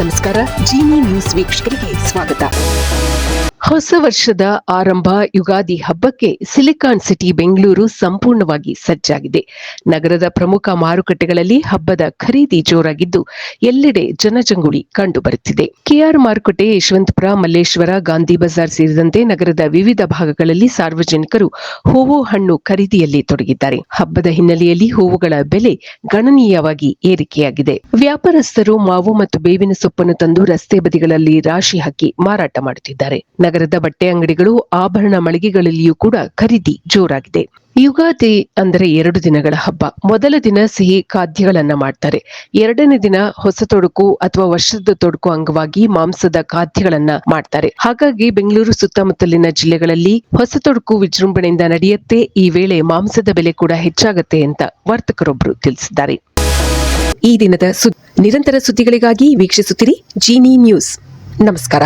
ನಮಸ್ಕಾರ. ಜೀನಿ ನ್ಯೂಸ್ ವೀಕ್ಷಕರಿಗೆ ಸ್ವಾಗತ. ಹೊಸ ವರ್ಷದ ಆರಂಭ ಯುಗಾದಿ ಹಬ್ಬಕ್ಕೆ ಸಿಲಿಕಾನ್ ಸಿಟಿ ಬೆಂಗಳೂರು ಸಂಪೂರ್ಣವಾಗಿ ಸಜ್ಜಾಗಿದೆ. ನಗರದ ಪ್ರಮುಖ ಮಾರುಕಟ್ಟೆಗಳಲ್ಲಿ ಹಬ್ಬದ ಖರೀದಿ ಜೋರಾಗಿದ್ದು ಎಲ್ಲೆಡೆ ಜನಜಂಗುಳಿ ಕಂಡುಬರುತ್ತಿದೆ. ಕೆಆರ್ ಮಾರುಕಟ್ಟೆ, ಯಶವಂತಪುರ, ಮಲ್ಲೇಶ್ವರ, ಗಾಂಧಿ ಬಜಾರ್ ಸೇರಿದಂತೆ ನಗರದ ವಿವಿಧ ಭಾಗಗಳಲ್ಲಿ ಸಾರ್ವಜನಿಕರು ಹೂವು ಹಣ್ಣು ಖರೀದಿಯಲ್ಲಿ ತೊಡಗಿದ್ದಾರೆ. ಹಬ್ಬದ ಹಿನ್ನೆಲೆಯಲ್ಲಿ ಹೂವುಗಳ ಬೆಲೆ ಗಣನೀಯವಾಗಿ ಏರಿಕೆಯಾಗಿದೆ. ವ್ಯಾಪಾರಸ್ಥರು ಮಾವು ಮತ್ತು ಬೇವಿನ ಸೊಪ್ಪನ್ನು ತಂದು ರಸ್ತೆ ಬದಿಗಳಲ್ಲಿ ರಾಶಿ ಹಾಕಿ ಮಾರಾಟ ಮಾಡುತ್ತಿದ್ದಾರೆ. ನಗರದ ಬಟ್ಟೆ ಅಂಗಡಿಗಳು, ಆಭರಣ ಮಳಿಗೆಗಳಲ್ಲಿಯೂ ಕೂಡ ಖರೀದಿ ಜೋರಾಗಿದೆ. ಯುಗಾದಿ ಅಂದರೆ 2 ದಿನಗಳ ಹಬ್ಬ. ಮೊದಲ ದಿನ ಸಿಹಿ ಖಾದ್ಯಗಳನ್ನ ಮಾಡ್ತಾರೆ. 2ನೇ ದಿನ ಹೊಸ ತೊಡಕು ಅಥವಾ ವರ್ಷದ ತೊಡಕು ಅಂಗವಾಗಿ ಮಾಂಸದ ಖಾದ್ಯಗಳನ್ನ ಮಾಡ್ತಾರೆ. ಹಾಗಾಗಿ ಬೆಂಗಳೂರು ಸುತ್ತಮುತ್ತಲಿನ ಜಿಲ್ಲೆಗಳಲ್ಲಿ ಹೊಸ ತೊಡಕು ವಿಜೃಂಭಣೆಯಿಂದ ನಡೆಯುತ್ತೆ. ಈ ವೇಳೆ ಮಾಂಸದ ಬೆಲೆ ಕೂಡ ಹೆಚ್ಚಾಗತ್ತೆ ಅಂತ ವರ್ತಕರೊಬ್ಬರು ತಿಳಿಸಿದ್ದಾರೆ. ಈ ದಿನದ ನಿರಂತರ ಸುದ್ದಿಗಳಿಗಾಗಿ ವೀಕ್ಷಿಸುತ್ತಿರಿ ಜೀನಿ ನ್ಯೂಸ್. ನಮಸ್ಕಾರ.